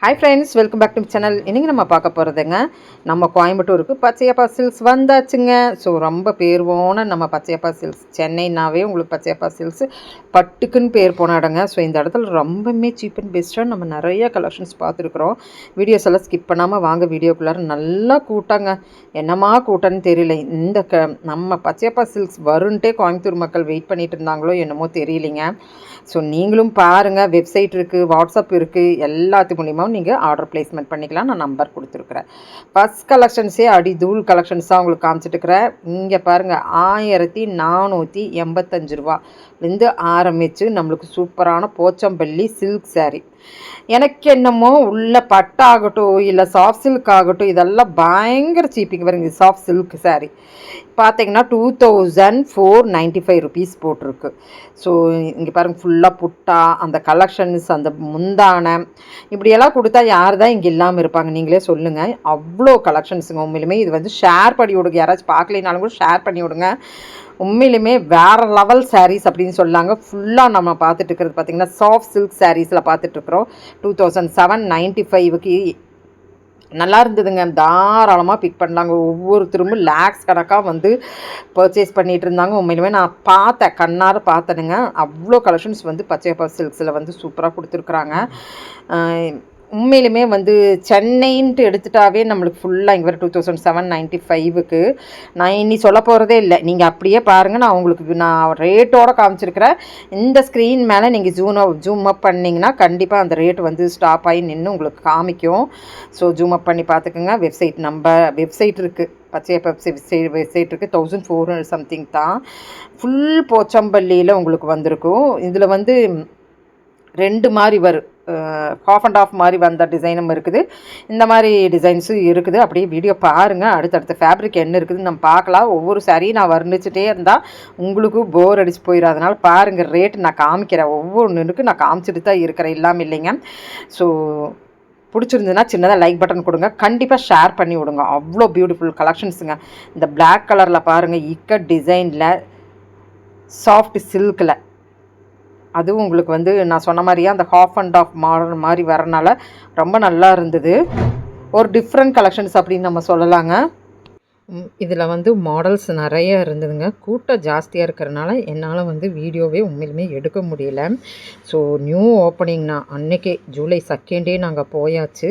Hi friends, welcome back to channel. இன்றைக்கி நம்ம பார்க்க போகிறதுங்க, நம்ம கோயம்புத்தூருக்கு பச்சையப்பா சில்க்ஸ் வந்தாச்சுங்க. ஸோ ரொம்ப பேர் போன நம்ம பச்சையப்பா சில்க்ஸ், சென்னைனாவே உங்களுக்கு பச்சையப்பா சில்க்ஸ் பட்டுக்குன்னு பேர் போன இடங்க. ஸோ இந்த இடத்துல ரொம்பவுமே சீப் அண்ட் பெஸ்ட்டாக நம்ம நிறைய கலெக்ஷன்ஸ் பார்த்துருக்குறோம். வீடியோஸ் எல்லாம் ஸ்கிப் பண்ணாமல் வாங்க. வீடியோக்குள்ளார நல்லா கூட்டாங்க, என்னமா கூட்டன்னு தெரியல. நம்ம பச்சையப்பா சில்க்ஸ் வருன்ட்டே கோயம்புத்தூர் மக்கள் வெயிட் பண்ணிட்டு இருந்தாங்களோ என்னமோ தெரியலிங்க. ஸோ நீங்களும் பாருங்கள், வெப்சைட் இருக்குது, வாட்ஸ்அப் இருக்குது, எல்லாத்து மூலியமாகவும் நீங்கள் ஆர்டர் ப்ளேஸ்மெண்ட் பண்ணிக்கலாம். நான் நம்பர் கொடுத்துருக்குறேன். ஃபஸ்ட் கலெக்ஷன்ஸே தூள் கலெக்ஷன்ஸாக உங்களுக்கு காமிச்சிட்டுருக்கிறேன். இங்கே பாருங்கள், 1485 ரூபாலேருந்து ஆரம்பித்து நம்மளுக்கு சூப்பரான போச்சம்பள்ளி சில்க் சாரீ. எனக்கு என்னமோ உள்ள பட்டாகட்டும் இல்லை சாஃப்ட் சில்க் ஆகட்டும், இதெல்லாம் பயங்கர சீப்பிங் வருங்க. சாஃப்ட் சில்க் சாரீ பார்த்தீங்கன்னா 2495 ருபீஸ் போட்டிருக்கு. ஸோ இங்கே பாருங்கள், ஃபுல்லாக புட்டா, அந்த கலெக்ஷன்ஸ், அந்த முந்தானை, இப்படியெல்லாம் கொடுத்தா யார் தான் இங்கே இல்லாமல் இருப்பாங்க, நீங்களே சொல்லுங்கள். அவ்வளோ கலெக்ஷன்ஸுங்க. உண்மையிலுமே இது வந்து ஷேர் பண்ணி விடுங்க. யாராச்சும் பார்க்கலினாலும் கூட ஷேர் பண்ணி விடுங்க. உண்மையிலுமே வேறு லெவல் சாரீஸ் அப்படின்னு சொல்லாங்க. ஃபுல்லாக நம்ம பார்த்துட்டு இருக்கிறது பார்த்திங்கன்னா சாஃப்ட் சில்க் சாரீஸில் பார்த்துட்ருக்குறோம். 2795க்கு நல்லா இருந்ததுங்க. தாராளமாக பிக் பண்ணலாங்க. ஒவ்வொருத்தரும் லேக்ஸ் கணக்காக வந்து பர்ச்சேஸ் பண்ணிகிட்டு இருந்தாங்க. உண்மையிலுமே நான் பார்த்தேன், கண்ணார பார்த்தனுங்க. அவ்வளோ கலெக்ஷன்ஸ் வந்து பச்சையப்பா சில்க்ஸில் வந்து சூப்பராக கொடுத்துருக்குறாங்க. உண்மையிலுமே வந்து சென்னைன்ட்டு எடுத்துட்டாவே நம்மளுக்கு ஃபுல்லாக இங்கே வர 2795க்கு நான் இனி சொல்ல போகிறதே இல்லை. நீங்கள் அப்படியே பாருங்கள். நான் உங்களுக்கு நான் ரேட்டோடு காமிச்சிருக்கிறேன். இந்த ஸ்க்ரீன் மேலே நீங்கள் ஜூம் அப் பண்ணிங்கன்னா கண்டிப்பாக அந்த ரேட் வந்து ஸ்டாப் ஆகி நின்று உங்களுக்கு காமிக்கும். ஸோ ஜூம் அப் பண்ணி பார்த்துக்குங்க. வெப்சைட் இருக்குது, பச்சையப்பா வெப்சைட் இருக்குது. 1400 சம்திங் தான். ஃபுல் போச்சம்பள்ளியில் உங்களுக்கு வந்திருக்கும். இதில் வந்து 2 மாதிரி வரும். ஹாஃப் அண்ட் ஆஃப் மாதிரி வந்த டிசைனும் இருக்குது, இந்த மாதிரி டிசைன்ஸும் இருக்குது. அப்படியே வீடியோ பாருங்கள். அடுத்தடுத்த ஃபேப்ரிக் என்ன இருக்குதுன்னு நம்ம பார்க்கலாம். ஒவ்வொரு சாரியும் நான் வர்ணிச்சுட்டே இருந்தால் உங்களுக்கு போர் அடிச்சு போயிடும். அதனால் பாருங்கள், ரேட்டு நான் காமிக்கிறேன். ஒவ்வொன்றுக்கு நான் காமிச்சிட்டு தான் இருக்கிறேன், இல்லாமல் இல்லைங்க. ஸோ பிடிச்சிருந்ததுன்னா சின்னதாக லைக் பட்டன் கொடுங்க. கண்டிப்பாக ஷேர் பண்ணி விடுங்க. அவ்வளோ பியூட்டிஃபுல் கலெக்ஷன்ஸுங்க. இந்த பிளாக் கலரில் பாருங்கள், இக்கட் டிசைனில் சாஃப்ட் சில்கில், அதுவும் உங்களுக்கு வந்து நான் சொன்ன மாதிரியே அந்த ஹாஃப் அண்ட் ஆஃப் மாடல் மாதிரி வரனால ரொம்ப நல்லா இருந்தது. ஒரு டிஃப்ரெண்ட் கலெக்ஷன்ஸ் அப்படின்னு நம்ம சொல்லலாங்க. இதில் வந்து மாடல்ஸ் நிறைய இருந்ததுங்க. கூட்டம் ஜாஸ்தியாக இருக்கிறனால என்னால் வந்து வீடியோவே உண்மையிலுமே எடுக்க முடியல. ஸோ நியூ ஓப்பனிங்னா அன்றைக்கே ஜூலை 2 நாங்கள் போயாச்சு.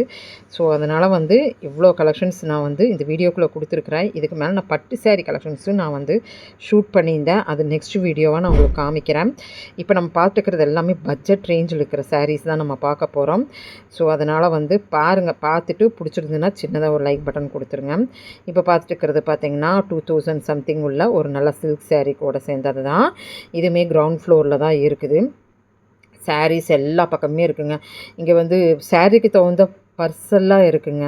ஸோ அதனால் வந்து இவ்வளோ கலெக்ஷன்ஸ் நான் வந்து இந்த வீடியோக்குள்ளே கொடுத்துருக்குறேன். இதுக்கு மேலே நான் பட்டு சேரீ கலெக்ஷன்ஸும் நான் வந்து ஷூட் பண்ணியிருந்தேன். அது நெக்ஸ்ட் வீடியோவாக நான் உங்களுக்கு காமிக்கிறேன். இப்போ நம்ம பார்த்துக்கிறது எல்லாமே பட்ஜெட் ரேஞ்சில் இருக்கிற சாரீஸ் தான் நம்ம பார்க்க போகிறோம். ஸோ அதனால் வந்து பாருங்கள், பார்த்துட்டு பிடிச்சிருந்துன்னா சின்னதாக ஒரு லைக் பட்டன் கொடுத்துருங்க. இப்போ பார்த்துட்டு பார்த்தீங்கன்னா 2000 சம்திங் உள்ள ஒரு நல்ல சில்க் சாரீ கூட சேர்ந்தது தான். இதுவுமே கிரவுண்ட் ஃப்ளோரில் தான் இருக்குது. சாரீஸ் எல்லா பக்கமே இருக்குங்க. இங்கே வந்து சாரீக்கு தகுந்த பர்ஸெல்லாம் இருக்குங்க.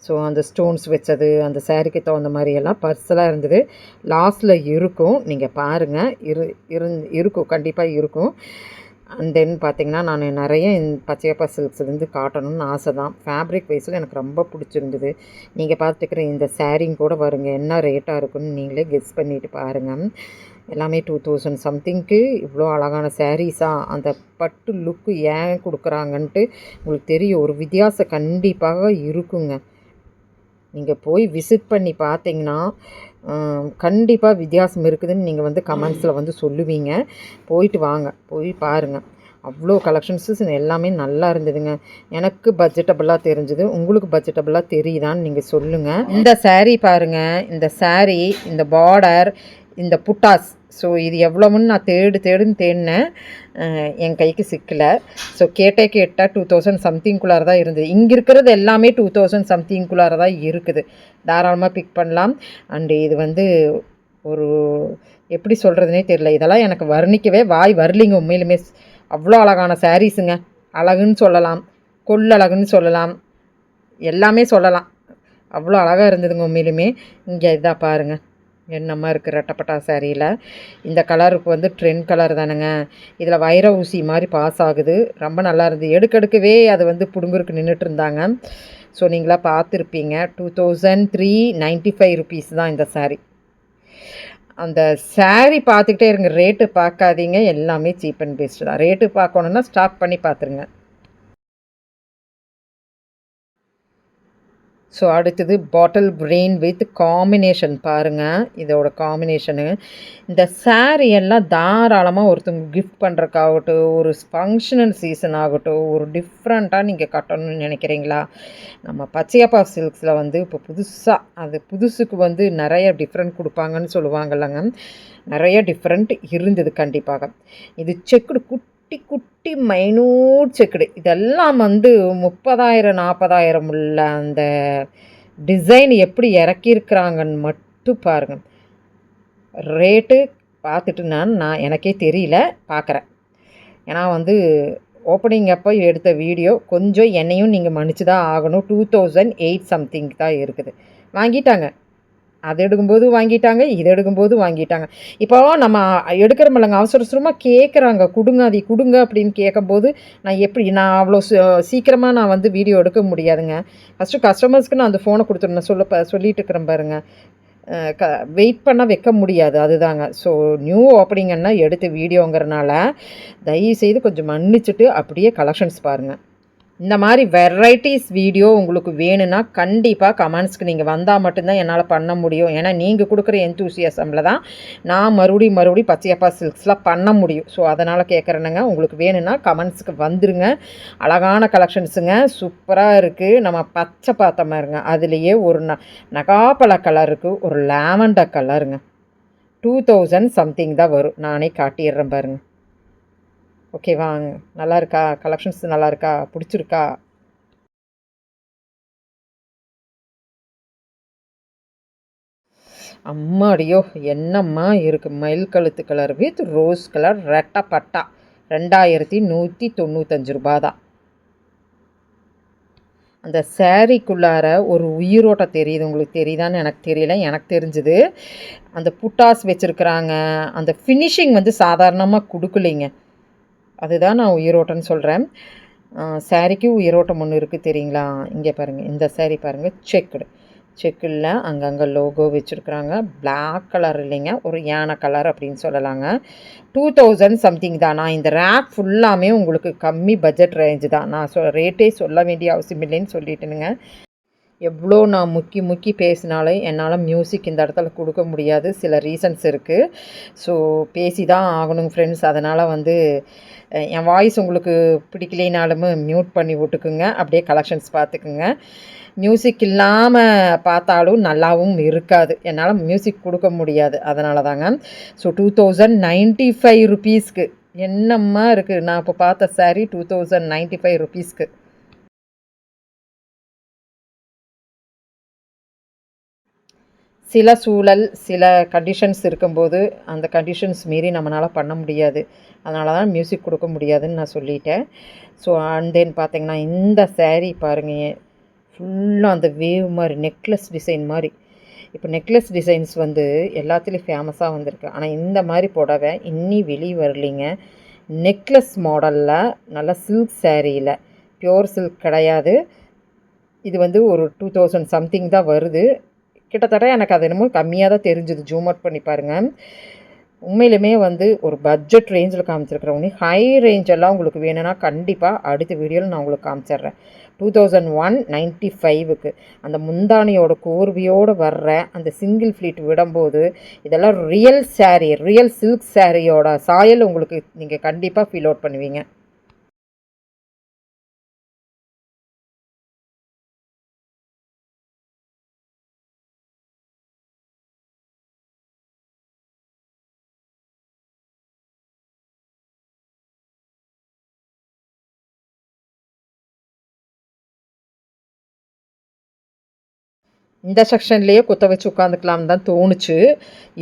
ஸோ அந்த ஸ்டோன்ஸ் வச்சது, அந்த சாரீக்கு தகுந்த மாதிரியெல்லாம் பர்ஸெல்லாம் இருந்தது. லாஸ்ட்டில் இருக்கும், நீங்கள் பாருங்கள். இருக்கும், கண்டிப்பாக இருக்கும். அண்ட் தென் பார்த்திங்கன்னா நான் நிறைய பச்சையப்பா சில்க்ஸ்லேருந்து காட்டணும்னு ஆசை தான். ஃபேப்ரிக் வைஸில் எனக்கு ரொம்ப பிடிச்சிருந்தது. நீங்கள் பார்த்துக்கிற இந்த சாரீங்க கூட வருங்க, என்ன ரேட்டாக இருக்குன்னு நீங்களே கெஸ் பண்ணிவிட்டு பாருங்கள். எல்லாமே 2000 சம்திங்க்கு இவ்வளோ அழகான சாரீஸாக. அந்த பட்டு லுக்கு ஏன் கொடுக்குறாங்கன்ட்டு உங்களுக்கு தெரியும். ஒரு வித்தியாசம் கண்டிப்பாக இருக்குங்க. நீங்கள் போய் விசிட் பண்ணி பார்த்தீங்கன்னா கண்டிப்பாக வித்தியாசம் இருக்குதுன்னு நீங்கள் வந்து கமெண்ட்ஸில் வந்து சொல்லுவீங்க. போயிட்டு வாங்க, போய் பாருங்கள். அவ்வளோ கலெக்ஷன்ஸஸ் எல்லாமே நல்லா இருந்ததுங்க. எனக்கு பட்ஜெட்டபுளாக தெரிஞ்சுது. உங்களுக்கு பட்ஜெட்டபுளாக தெரியுதான்னு நீங்கள் சொல்லுங்கள். இந்த சாரீ பாருங்கள், இந்த சாரீ, இந்த பார்டர், இந்த புட்டாஸ். ஸோ இது எவ்வளோன்னு நான் தேடுன்னு தேடினேன், என் கைக்கு சிக்கலை. ஸோ கேட்டால் 2000 சம்திங்குள்ளார தான் இருந்தது. இங்கே இருக்கிறது எல்லாமே 2000 சம்திங்குள்ளார தான் இருக்குது. தாராளமாக பிக் பண்ணலாம். அண்டு இது வந்து ஒரு எப்படி சொல்கிறதுனே தெரியல. இதெல்லாம் எனக்கு வர்ணிக்கவே வாய் வரலிங்க. உண்மையிலுமே அவ்வளோ அழகான சாரீஸுங்க. அழகுன்னு சொல்லலாம், கொள்ளழகுன்னு சொல்லலாம், எல்லாமே சொல்லலாம். அவ்வளோ அழகாக இருந்ததுங்க உண்மையிலுமே. இங்கே இதாக பாருங்கள், என்னம்மா இருக்குது ரெட்டப்பட்டா சாரியில். இந்த கலருக்கு வந்து ட்ரெண்ட் கலர் தானுங்க. இதில் வைர ஊசி மாதிரி பாஸ் ஆகுது. ரொம்ப நல்லா இருந்தது. எடுக்கவே அது வந்து புடுங்குருக்கு நின்றுட்டு இருந்தாங்க. ஸோ நீங்களாக பார்த்துருப்பீங்க. 2395 ருபீஸ் தான் இந்த சாரீ. அந்த சாரீ பார்த்துக்கிட்டே இருங்க, ரேட்டு பார்க்காதீங்க. எல்லாமே சீப் அண்ட் பெஸ்ட்டு தான். ரேட்டு பார்க்கணுன்னா ஸ்டாப் பண்ணி பார்த்துருங்க. ஸோ அடுத்தது பாட்டில் கிரீன் வித் காம்பினேஷன் பாருங்கள், இதோட காம்பினேஷனு. இந்த சாரீ எல்லாம் தாராளமாக ஒருத்தவங்க கிஃப்ட் பண்ணுறக்காகட்டும், ஒரு ஃபங்க்ஷனல் சீசன் ஆகட்டும், ஒரு டிஃப்ரெண்ட்டாக நீங்கள் கட்டணும்னு நினைக்கிறீங்களா? நம்ம பச்சையப்பா சில்க்ஸில் வந்து இப்போ புதுசாக அது புதுசுக்கு வந்து நிறைய டிஃப்ரெண்ட் கொடுப்பாங்கன்னு சொல்லுவாங்கல்லங்க, நிறைய டிஃப்ரெண்ட் இருந்தது கண்டிப்பாக. இது செக்குடு குட்டி குட்டி மைனூட் செக்குடு, இதெல்லாம் வந்து 30,000 40,000 உள்ள அந்த டிசைன் எப்படி இறக்கியிருக்கிறாங்கன்னு மட்டும் பாருங்கள். ரேட்டு பார்த்துட்டு நான் எனக்கே தெரியல, பார்க்குறேன். ஏன்னா வந்து ஓப்பனிங் அப்போ எடுத்த வீடியோ கொஞ்சம் என்னையும் நீங்கள் மன்னிச்சு தான் ஆகணும். 2008 சம்திங் தான் இருக்குது. வாங்கிட்டாங்க, அது எடுக்கும்போது வாங்கிட்டாங்க, இது எடுக்கும்போது வாங்கிட்டாங்க. இப்போ நம்ம எடுக்கிறோமில்லங்க, அவசர அவசரமாக கேட்குறாங்க, கொடுங்க அதை கொடுங்க அப்படின்னு கேட்கும்போது நான் அவ்வளோ சீக்கிரமாக நான் வந்து வீடியோ எடுக்க முடியாதுங்க. ஃபஸ்ட்டு கஸ்டமர்ஸ்க்கு நான் அந்த ஃபோனை கொடுத்துருந்தேன், சொல்லிட்டு இருக்கிறேன் பாருங்கள். வெயிட் பண்ண வைக்க முடியாது, அதுதாங்க. ஸோ நியூ ஓப்பனிங்கன்னா எடுத்த வீடியோங்கிறனால தயவுசெய்து கொஞ்சம் மன்னிச்சுட்டு அப்படியே கலெக்ஷன்ஸ் பாருங்கள். இந்த மாதிரி வெரைட்டிஸ் வீடியோ உங்களுக்கு வேணும்னா கண்டிப்பாக கமெண்ட்ஸ்க்கு நீங்கள் வந்தால் மட்டும்தான் என்னால் பண்ண முடியும். ஏன்னா நீங்கள் கொடுக்குற எந்தூசியாசமில் தான் நான் மறுபடியும் பச்சையப்பா சில்க்ஸில் பண்ண முடியும். ஸோ அதனால் கேட்குறேனுங்க, உங்களுக்கு வேணும்னா கமெண்ட்ஸுக்கு வந்துருங்க. அழகான கலெக்ஷன்ஸுங்க, சூப்பராக இருக்குது. நம்ம பச்சை பார்த்த மாதிரிங்க, அதுலேயே ஒரு நகாப்பழ கலருக்கு ஒரு லாவெண்டர் கலருங்க. 2000 சம்திங் தான் வரும். நானே காட்டிடுறேன் பாருங்கள். ஓகேவாங்க, நல்லா இருக்கா? கலெக்ஷன்ஸ் நல்லா இருக்கா? பிடிச்சிருக்கா? அம்மாடியோ, என்னம்மா இருக்குது! மயில் கழுத்து கலர் வித் ரோஸ் கலர் ரெட்டை பட்டா 2195 ரூபா தான். அந்த சேரீக்குள்ளார ஒரு உயிரோட்டம் தெரியுது, உங்களுக்கு தெரியுதான்னு எனக்கு தெரியல, எனக்கு தெரிஞ்சுது. அந்த புட்டாஸ் வச்சுருக்குறாங்க, அந்த ஃபினிஷிங் வந்து சாதாரணமாக கொடுக்கலைங்க, அதுதான் நான் உயிரோட்டம்னு சொல்கிறேன். சாரீக்கு உயிரோட்டம் ஒன்று இருக்குது தெரியுங்களா? இங்கே பாருங்கள், இந்த சாரீ பாருங்கள், செக்கில் அங்கங்கே லோகோ வச்சுருக்குறாங்க. பிளாக் கலர் இல்லைங்க, ஒரு யானை கலர் அப்படின்னு சொல்லலாங்க. 2000 சம்திங் தான். நான் இந்த ரேக் ஃபுல்லாமே உங்களுக்கு கம்மி பட்ஜெட் ரேஞ்சு தான். நான் ரேட்டே சொல்ல வேண்டிய அவசியம் இல்லைன்னு சொல்லிட்டேனுங்க. எவ்வளோ நான் முக்கி பேசினாலும் என்னால் மியூசிக் இந்த இடத்துல கொடுக்க முடியாது, சில ரீசன்ஸ் இருக்குது. ஸோ பேசி தான் ஆகணுங்க ஃப்ரெண்ட்ஸ். அதனால் வந்து என் வாய்ஸ் உங்களுக்கு பிடிக்கலைனாலுமே மியூட் பண்ணி விட்டுக்குங்க, அப்படியே கலெக்ஷன்ஸ் பார்த்துக்குங்க. மியூசிக் இல்லாமல் பார்த்தாலும் நல்லாவும் இருக்காது, என்னால் மியூசிக் கொடுக்க முடியாது, அதனால தாங்க. ஸோ 2095 ருபீஸ்க்கு என்னம்மா இருக்குது? நான் இப்போ பார்த்த சாரீ 2095 ருபீஸ்க்கு. சில சூழல், சில கண்டிஷன்ஸ் இருக்கும்போது அந்த கண்டிஷன்ஸ் மீறி நம்மளால் பண்ண முடியாது, அதனால தான் மியூசிக் கொடுக்க முடியாதுன்னு நான் சொல்லிட்டேன். ஸோ அண்ட் தென் பார்த்திங்கன்னா இந்த சாரீ பாருங்கள், ஃபுல்லாக அந்த வேவ் மாதிரி நெக்லஸ் டிசைன் மாதிரி. இப்போ நெக்லஸ் டிசைன்ஸ் வந்து எல்லாத்துலேயும் ஃபேமஸாக வந்திருக்கு, ஆனால் இந்த மாதிரி புடவை இன்னி வெளியே வரலிங்க. நெக்லஸ் மாடலில் நல்ல சில்க் சாரியில், பியோர் சில்க் கிடையாது, இது வந்து ஒரு 2000 சம்திங் தான் வருது. கிட்டத்தட்ட எனக்கு அது என்னமோ கம்மியாக தான் தெரிஞ்சுது, ஜூம் அவுட் பண்ணி பாருங்கள். உண்மையிலுமே வந்து ஒரு பட்ஜெட் ரேஞ்சில் காமிச்சிருக்கிறவங்க, ஹை ரேஞ்செல்லாம் உங்களுக்கு வேணும்னா கண்டிப்பாக அடுத்த வீடியோவில் நான் உங்களுக்கு காமிச்சிட்றேன். 2195க்கு அந்த முந்தானியோட கோர்வையோடு வர்ற அந்த சிங்கிள் ஃப்ளீட் விடும்போது இதெல்லாம் ரியல் சாரீ, ரியல் சில்க் சாரியோட சாயல் உங்களுக்கு நீங்கள் கண்டிப்பாக ஃபீல் அவுட் பண்ணுவீங்க. இந்த செக்ஷன்லேயே குத்த வச்சு உட்காந்துக்கலாம்னு தான் தோணுச்சு.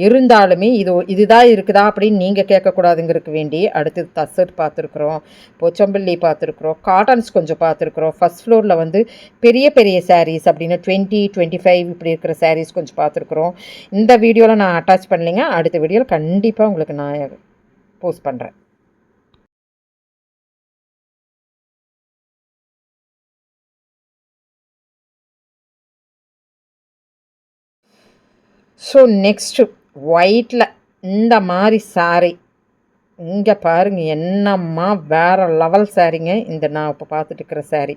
இருந்தாலுமே இதுதான் இருக்குதா அப்படின்னு நீங்கள் கேட்கக்கூடாதுங்கிறதுக்கு வேண்டி அடுத்தது தசர் பார்த்துருக்குறோம், போச்சம்பள்ளி பார்த்துருக்குறோம், காட்டன்ஸ் கொஞ்சம் பார்த்துருக்குறோம். ஃபஸ்ட் ஃப்ளோரில் வந்து பெரிய பெரிய சாரீஸ் அப்படின்னு 20, 25 இப்படி இருக்கிற சாரீஸ் கொஞ்சம் பார்த்துருக்குறோம். இந்த வீடியோவில் நான் அட்டாச் பண்ணலைங்க, அடுத்த வீடியோவில் கண்டிப்பாக உங்களுக்கு நான் போஸ்ட் பண்ணுறேன். ஸோ நெக்ஸ்ட்டு ஒயிட்டில் இந்த மாதிரி சாரீ இங்கே பாருங்க என்னம்மா வேறு லெவல் சாரீங்க. இந்த நான் இப்போ பார்த்துட்டு இருக்கிற சாரீ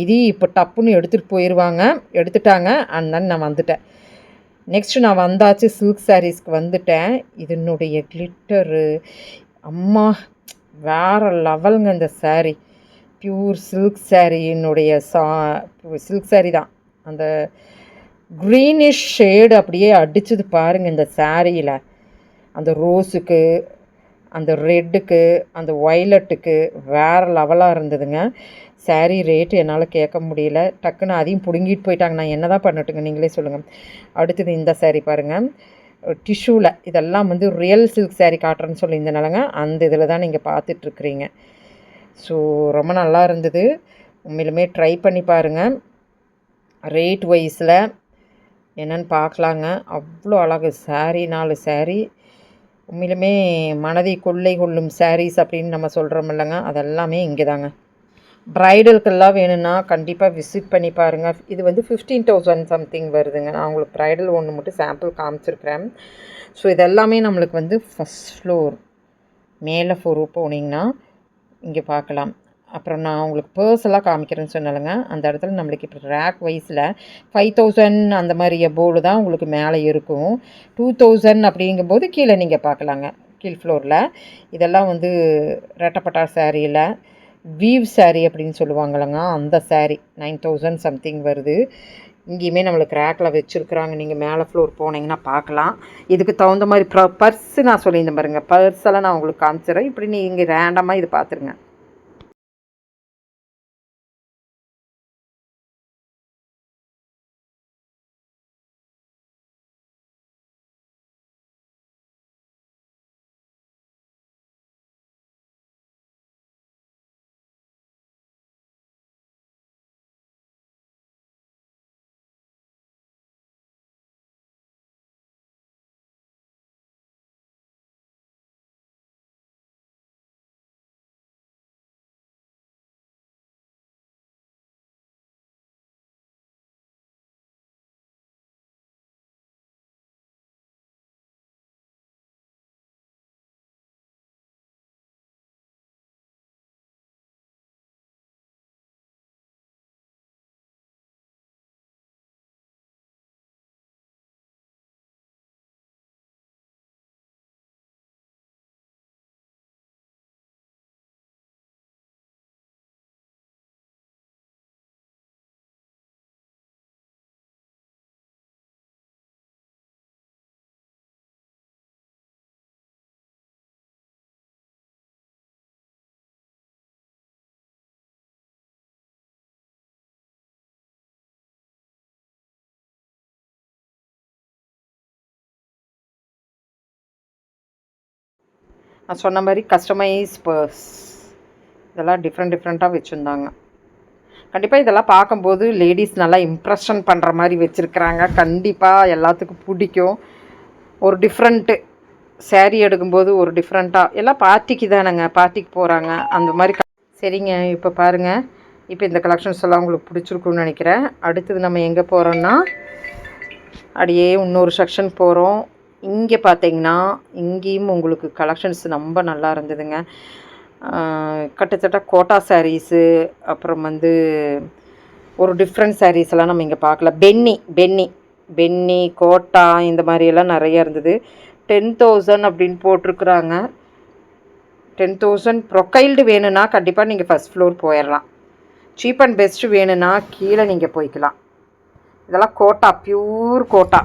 இது இப்போ டப்புன்னு எடுத்துகிட்டு போயிடுவாங்க. எடுத்துட்டாங்க. அதனால நான் வந்துட்டேன். நெக்ஸ்ட்டு நான் வந்தாச்சு சில்க் சாரீஸ்க்கு வந்துட்டேன். இதனுடைய கிளிட்டரு அம்மா வேறு லெவலுங்க இந்த சாரீ. பியூர் சில்க் சாரீனுடைய சில்க் சாரீ தான். அந்த க்ரீனிஷ் ஷேடு அப்படியே அடிச்சது பாருங்கள் இந்த சாரியில். அந்த ரோஸுக்கு, அந்த ரெட்டுக்கு, அந்த வயலட்டுக்கு வேறு லெவலாக இருந்ததுங்க. சாரீ ரேட்டு என்னால் கேட்க முடியல. டக்குன்னு அதையும் பிடுங்கிட்டு போயிட்டாங்க. நான் என்ன தான் பண்ணட்டுங்க, நீங்களே சொல்லுங்கள். அடுத்தது இந்த சாரீ பாருங்கள், டிஷ்யூவில். இதெல்லாம் வந்து ரியல் சில்க் சாரீ காட்டுறேன்னு சொல்லியிருந்தனாலங்க அந்த இதில் தான் நீங்கள் பார்த்துட்ருக்குறீங்க. ஸோ ரொம்ப நல்லா இருந்தது. உண்மையிலுமே ட்ரை பண்ணி பாருங்கள். ரேட் வைஸில் என்னென்னு பார்க்கலாங்க. அவ்வளோ அழகு சாரீ. 4 சாரீ உண்மையிலுமே மனதை கொள்ளை கொள்ளும் சாரீஸ் அப்படின்னு நம்ம சொல்கிறோம் இல்லைங்க, அதெல்லாமே இங்கே தாங்க. ப்ரைடலுக்கெல்லாம் வேணும்னா கண்டிப்பாக விசிட் பண்ணி பாருங்கள். இது வந்து 15,000 சம்திங் வருதுங்க. நான் உங்களுக்கு ப்ரைடல் ஒன்று மட்டும் சாம்பிள் காமிச்சிருக்கிறேன். ஸோ இதெல்லாமே நம்மளுக்கு வந்து ஃபஸ்ட் ஃப்ளோர் மேலே போனீங்கன்னா இங்கே பார்க்கலாம். அப்புறம் நான் உங்களுக்கு பர்ஸெல்லாம் காமிக்கிறேன்னு சொன்னாலுங்க, அந்த இடத்துல நம்மளுக்கு இப்போ ரேக் வைஸில் 5,000 அந்த மாதிரி எபோவில் தான் உங்களுக்கு மேலே இருக்கும். 2,000 அப்படிங்கும்போது கீழே நீங்கள் பார்க்கலாங்க, கீழ் ஃப்ளோரில். இதெல்லாம் வந்து ரெட்டப்பட்டா சாரியில் வீவ் சாரீ அப்படின்னு சொல்லுவாங்கள்லங்க, அந்த சாரீ 9,000 சம்திங் வருது. இங்கேயுமே நம்மளுக்கு ரேக்கில் வச்சுருக்குறாங்க. நீங்கள் மேலே ஃப்ளோர் போனீங்கன்னா பார்க்கலாம். இதுக்கு தகுந்த மாதிரி பர்ஸு நான் சொல்லியிருந்தேன் பாருங்கள், பர்ஸெல்லாம் நான் உங்களுக்கு காமிச்சிடுறேன். இப்படி நீங்கள் ரேண்டமாக இது பார்த்துருங்க. நான் சொன்ன மாதிரி கஸ்டமைஸ் பர்ஸ் இதெல்லாம் டிஃப்ரெண்ட்டாக வச்சுருந்தாங்க. கண்டிப்பாக இதெல்லாம் பார்க்கும்போது லேடிஸ் நல்லா இம்ப்ரெஷன் பண்ணுற மாதிரி வச்சுருக்குறாங்க. கண்டிப்பாக எல்லாத்துக்கும் பிடிக்கும். ஒரு டிஃப்ரெண்ட்டு சாரீ எடுக்கும்போது ஒரு டிஃப்ரெண்ட்டாக எல்லாம் பார்ட்டிக்கு தானேங்க, பார்ட்டிக்கு போகிறாங்க அந்த மாதிரி. சரிங்க, இப்போ பாருங்கள். இப்போ இந்த கலெக்ஷன்ஸ் எல்லாம் உங்களுக்கு பிடிச்சிருக்குன்னு நினைக்கிறேன். அடுத்தது நம்ம எங்கே போகிறோன்னா அப்படியே இன்னொரு செக்ஷன் போகிறோம். இங்கே பார்த்தீங்கன்னா இங்கேயும் உங்களுக்கு கலெக்ஷன்ஸ் ரொம்ப நல்லா இருந்ததுங்க. கிட்டத்தட்ட கோட்டா சாரீஸு, அப்புறம் வந்து ஒரு டிஃப்ரெண்ட் சாரீஸ் எல்லாம் நம்ம இங்கே பார்க்கல. பென்னி கோட்டா இந்த மாதிரியெல்லாம் நிறைய இருந்தது. 10,000 அப்படின்னு போட்டிருக்குறாங்க. 10,000 ப்ரொக்கைல்டு வேணும்னா கண்டிப்பாக நீங்கள் ஃபஸ்ட் ஃப்ளோர் போயிடலாம். சீப் அண்ட் பெஸ்ட்டு வேணும்னா கீழே நீங்கள் போய்க்கலாம். இதெல்லாம் கோட்டா, பியூர் கோட்டா.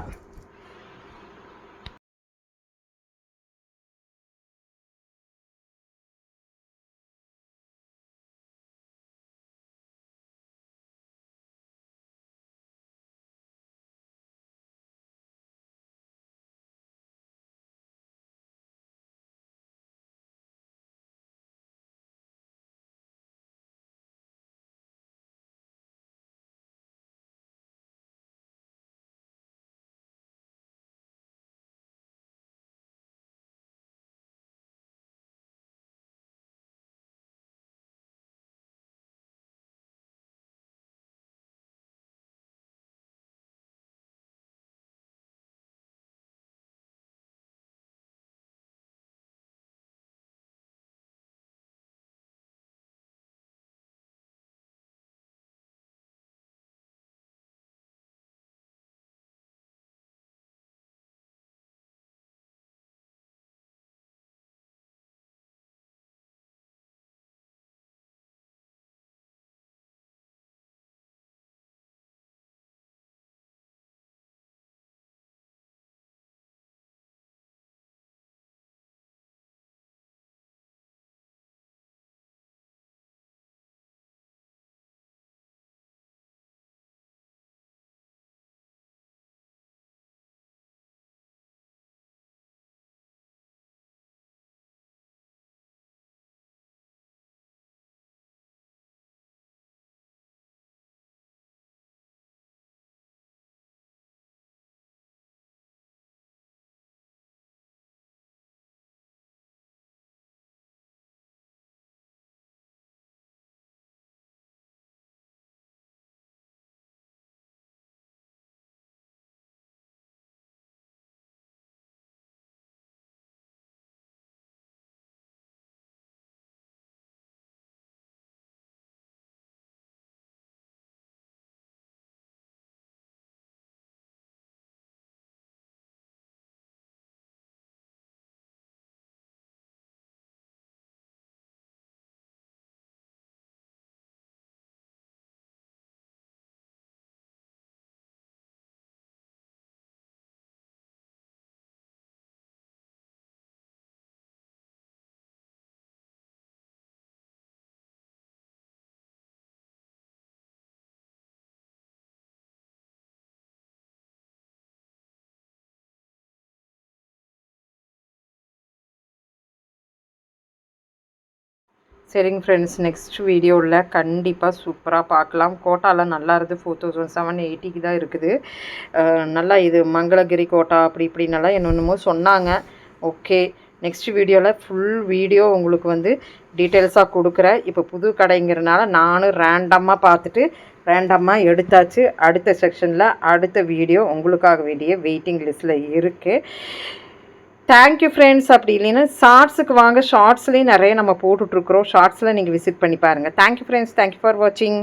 சரிங்க ஃப்ரெண்ட்ஸ், நெக்ஸ்ட் வீடியோவில் கண்டிப்பாக சூப்பராக பார்க்கலாம். கோட்டாலாம் நல்லா இருக்குது. 4780 தான் இருக்குது. நல்லா இது மங்களகிரி கோட்டா அப்படி இப்படின்னெல்லாம் என்னென்னமோ சொன்னாங்க. ஓகே, நெக்ஸ்ட் வீடியோவில் ஃபுல் வீடியோ உங்களுக்கு வந்து டீட்டெயில்ஸாக கொடுக்குறேன். இப்போ புது கடைங்கிறனால நானும் ரேண்டமாக பார்த்துட்டு ரேண்டமாக எடுத்தாச்சு. அடுத்த செக்ஷனில் அடுத்த வீடியோ உங்களுக்காக வேண்டிய வெயிட்டிங் லிஸ்ட்டில் இருக்குது. Thank you friends. அப்படி இல்லைன்னா ஷார்ட்ஸுக்கு வாங்க, ஷார்ட்ஸ்லேயும் நிறைய நம்ம போட்டுட்ருக்குறோம். ஷார்ட்ஸில் நீங்கள் விசிட் பண்ணி பாருங்கள். தேங்க்யூ ஃப்ரெண்ட்ஸ், தேங்க்யூ ஃபார் வாட்சிங்.